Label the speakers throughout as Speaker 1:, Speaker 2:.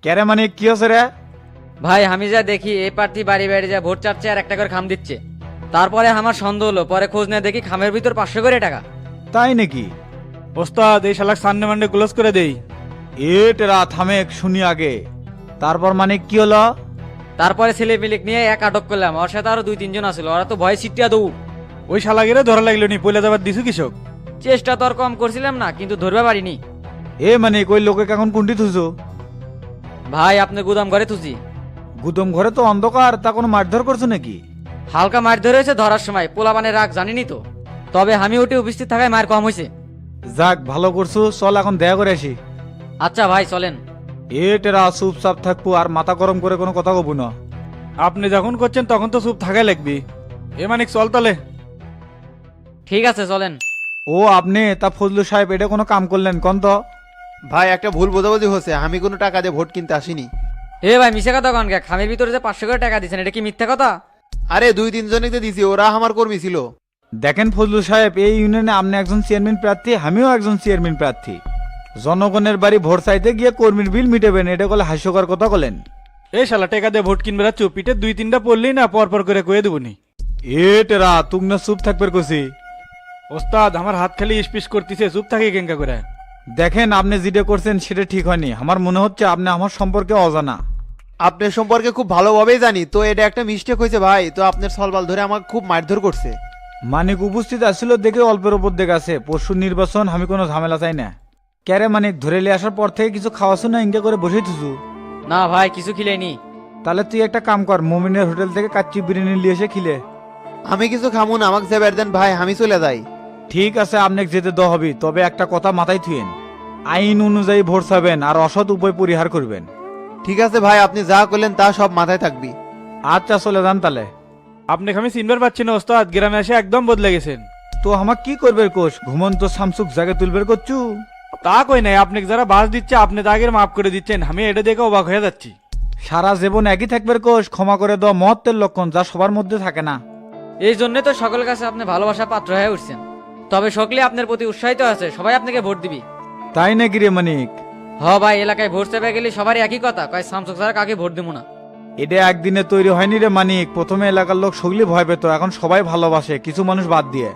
Speaker 1: ক্যারে মানে কি হচ্ছে রে?
Speaker 2: ভাই আমি যা দেখি এই প্রার্থী বাড়ি বাড়ি যা ভোট চাচ্ছে আর একটা করে খাম দিচ্ছে। তারপরে আমার সন্দেহ হলো, পরে খোঁজ নিয়ে দেখি খামের ভিতর 500 করে টাকা।
Speaker 1: তাই নাকি?
Speaker 3: ওস্তাদ এই শালাক সানডে মানডে ক্লোজ করে দেই।
Speaker 1: এ টেরা থামেক শুনি আগে। তারপর মানে কি হলো?
Speaker 2: তারপরে ছেলে মিলিক নিয়ে এক আটক করলাম, ওর সাথে আরো 2-3 জন আছিল, ওরা তো ভয় সিটিয়া দৌড়।
Speaker 3: ওই শালাগেরে ধরা লাগলো নি, পয়লা যাবার দিছু কৃষক।
Speaker 2: চেষ্টা তো আর কম করছিলাম না, কিন্তু ধরবে পারিনি।
Speaker 1: এ মানে কই লোকে এখন কুন্টি থুসো?
Speaker 2: ভাই আপনি গুদাম ঘরে তুজি।
Speaker 1: গুদম ঘরে তো অন্ধকার, তা কোনো মারধর করছো নাকি?
Speaker 2: হালকা মার ধরে হয়েছে ধরার সময়, পোলাপানের রাগ জানিনি তো। তবে আমি ওটি উপস্থিত থাকায় মার কম হয়েছে।
Speaker 1: যাক ভালো করছো, চল এখন দেখা করে আসি।
Speaker 2: আচ্ছা ভাই চলেন।
Speaker 1: এ টেরা চুপচাপ থাকবো আর মাথা গরম করে কোনো কথা কব না।
Speaker 3: আপনি যখন করছেন তখন তো চুপ থাকাই লাগবি। এ মানিক চল তালে।
Speaker 2: ঠিক আছে চলেন।
Speaker 1: ও আপনি তা ফজলু সাহেব এটা কোনো কাম করলেন কোন তো?
Speaker 4: ভাই একটা ভুল বোঝাবুঝি হচ্ছে, আমি কোনো টাকা দিয়ে ভোট কিনতে আসিনি।
Speaker 2: এ ভাই মিশে কথা কন কে? খামের ভিতরে যে 500 করে টাকা দিচ্ছেন, এটা কি মিথ্যা কথা?
Speaker 4: আরে 2-3 জনকে দিছি, ওরা আমার কর্মী ছিল।
Speaker 1: দেখেন ফজলু সাহেব, এই ইউনিয়নে আপনি একজন চেয়ারম্যান প্রার্থী, আমিও একজন চেয়ারম্যান প্রার্থী। জনগণের বাড়ি ভোট চাইতে গিয়ে কর্মীর বিল মিটেবেন, এটা বলে হাস্যকর কথা বলেন।
Speaker 3: এই শালা টাকা দিয়ে ভোট কিনবে না, চুপ পিঠে 2-3টা পড়লেই না পর পর করে কয়ে দেবনি।
Speaker 1: এ টেরা তুক না চুপ থাকবে কছি।
Speaker 3: ওস্তাদ আমার হাত খালি স্পিস করতেছে, চুপ থাকি কেঙ্কা করে।
Speaker 1: দেখেন আপনি যেটা করছেন সেটা ঠিক হয়নি, আমার মনে হচ্ছে আপনি আমার সম্পর্কে অজানা।
Speaker 4: আপনার সম্পর্কে খুব ভালোভাবেই জানি, তো এটা একটা মিস্টেক হয়েছে ভাই। তো আপনার সলবাল ধরে আমাকে খুব মারধর করছে।
Speaker 1: মানিক উপস্থিত আসছিল দেখে অল্পের ওপর দেখে আছে, পরশু নির্বাচন, আমি কোনো ঝামেলা চাই না। ক্যারে মানিক ধরে নিয়ে আসার পর থেকে কিছু খাওয়াছো না ইনকা করে বসেই থুসু?
Speaker 2: না ভাই কিছু খিলেনি।
Speaker 1: তাহলে তুই একটা কাম কর, মোমিনের হোটেল থেকে কাচ্চি বিরিয়ানি নিয়ে এসে খিলে।
Speaker 4: আমি কিছু খামু না, আমাকে যাবার দেন ভাই, আমি চলে যাই।
Speaker 1: ঠিক আছে আপনাকে যেতে দেওয়া হবে, তবে একটা কথা মাথায় থুয়েন, আইন অনুযায়ী ভোট চাবেন আর অসৎ উপায় পরিহার করবেন।
Speaker 4: ঠিক আছে ভাই, আপনি যা করলেন তা সব মাথায় থাকবি।
Speaker 1: আচ্ছা চলে যান তাহলে।
Speaker 3: আপনাকে আমি চিনবার পাচ্ছি না ওস্তাদ, গ্রামে এসে একদম বদলে গেছেন।
Speaker 1: তো আমার কি করবে কোষ, ঘুমন্ত শামসুক জাগে তুলবে করছু?
Speaker 3: তা কই নাই, আপনাকে যারা বাস দিচ্ছে আপনি তা আগের মাফ করে দিচ্ছেন, আমি এটা দেখে অবাক হয়ে যাচ্ছি।
Speaker 1: সারা জীবন একই থাকবে কোষ, ক্ষমা করে দেওয়া মহত্বের লক্ষণ, যা সবার মধ্যে থাকে না।
Speaker 2: এই জন্য তো সকলের কাছে আপনি ভালোবাসা পাত্র হয়ে উঠছেন। তবে সকলে আপনার প্রতি উৎসাহিত আছে, সবাই আপনাকে ভোট দিবি।
Speaker 1: তাই নাকি রে মানিক?
Speaker 2: হ ভাই, এলাকায় ভোট চাপে গেলে সবারই একই কথা, কয় শামসুক ছাড়া কাকে ভোট দিব না।
Speaker 1: এটা একদিনে তৈরি হয়নি রে মানিক, প্রথমে এলাকার লোক সগলি ভয় পেত, এখন সবাই ভালোবাসে, কিছু মানুষ বাদ দিয়ে।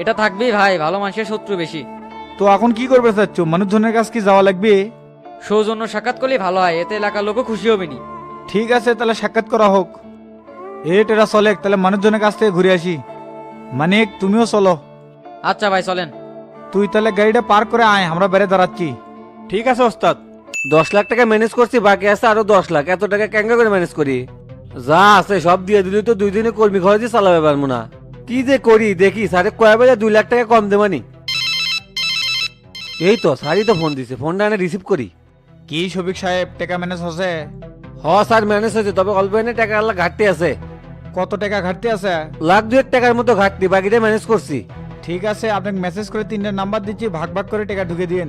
Speaker 2: এটা থাকবেই ভাই, ভালো মানুষের শত্রু বেশি।
Speaker 1: তো এখন কি করবে চাচ্ছ, মানুষজনের কাছে কি যাওয়া লাগবে?
Speaker 2: সৌজন্য সাক্ষাৎ করলে ভালো হয়, এতে এলাকার লোকও খুশি হবে নি।
Speaker 1: ঠিক আছে তাহলে সাক্ষাৎ করা হোক। টেরা চলে, তাহলে মানুষজনের কাছ থেকে ঘুরে আসি। মানিক তুমিও চলো।
Speaker 2: আচ্ছা ভাই চলেন।
Speaker 1: তুই তাহলে গাড়িটা পার করে আয়, আমরা বেড়ে দাঁড়াচ্ছি।
Speaker 3: ঠিক আছে ওস্তাদ।
Speaker 5: 10 লাখ টাকা ম্যানেজ করছি, বাকি আছে আরো 10 লাখ। এত টাকা কেঙ্গা করে ম্যানেজ করি? যা আছে সব দিয়ে দিলি তো 2 দিনে কর্মী খরচই চালাবে পারবো না। কি যে করি দেখি, স্যারে কয়া বেলা 2 লাখ টাকা কম দেবানি। এই তো স্যারই তো ফোন দিছে, ফোনটা এনে রিসিভ করি।
Speaker 1: কি শফিক সাহেব, টাকা ম্যানেজ হচ্ছে?
Speaker 5: হ স্যার ম্যানেজ হয়েছে, তবে অল্প এনে টাকা আল্লাহ ঘাটতি আছে।
Speaker 1: কত টাকা ঘাটতি আছে?
Speaker 5: 1,02,000 টাকার মতো ঘাটতি, বাকিটা ম্যানেজ করছি।
Speaker 1: ঠিক আছে, আপনাকে মেসেজ করে 3টা নাম্বার দিচ্ছি, ভাগ ভাগ করে টাকা ঢুকে দিন।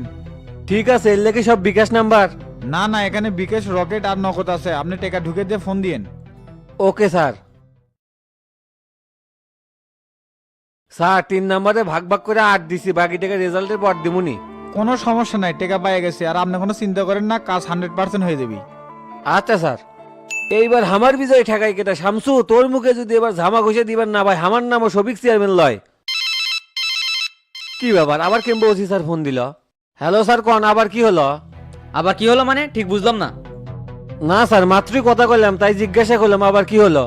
Speaker 5: ঠিক আছে, এর লেগে সব বিকাশ নাম্বার?
Speaker 1: না না, এখানে বিকাশ, রকেট আর নগদ আছে, আপনি টাকা ঢুকে দিয়ে ফোন দিন।
Speaker 5: Okay sir. স্যার 3 নাম্বারে ভাগ ভাগ করে 8 দিছি, বাকি টাকা রেজাল্টের পর দিমুনি।
Speaker 1: কোনো সমস্যা নাই, টাকা পাই গেছে, আর আপনি কোনো চিন্তা করেন না, কাজ 100% হয়ে যাবে।
Speaker 5: আচ্ছা স্যার। এইবার আমার বিজয় ঠেকাই কেটা? শামসু তোর মুখে যদি এবার ঝামা ঘষে দিবেন না ভাই, আমার নামও শফিক চেয়ারম্যান লয়। কি ব্যাপার, আবার কেমবো ওসি স্যার ফোন দিল? হ্যালো স্যার কোন, আবার কি হলো?
Speaker 2: আবার কি হলো মানে ঠিক বুঝলাম না।
Speaker 5: না স্যার মাত্রই কথা কইলাম, তাই জিজ্ঞাসা করলাম আবার কি হলো।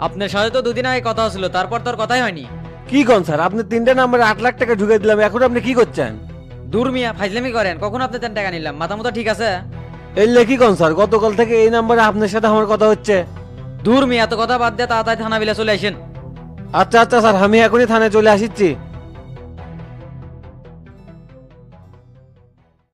Speaker 2: আপনার সাথে তো 2 দিন আগে কথা হচ্ছিল, তারপর তোর কথাই হয়নি।
Speaker 5: কি কোন স্যার, আপনি 3টা নাম্বারে 8 লাখ টাকা ঢুকে দিলাম, এখন আপনি কি করছেন?
Speaker 2: দূর মিয়া, ফাইজলামি করেন। কখন আপনি টাকা নিলাম? মাথা মতো ঠিক আছে?
Speaker 5: এই লে কি কোন স্যার, গতকাল থেকে এই নাম্বারে আপনার সাথে আমার কথা হচ্ছে।
Speaker 2: দূর মিয়া, এত কথা বাদ দিয়ে তাড়াতাড়ি থানা বিলে চলে আসেন।
Speaker 5: আচ্ছা আচ্ছা স্যার, আমি এখনই থানায় চলে আসিচ্ছি।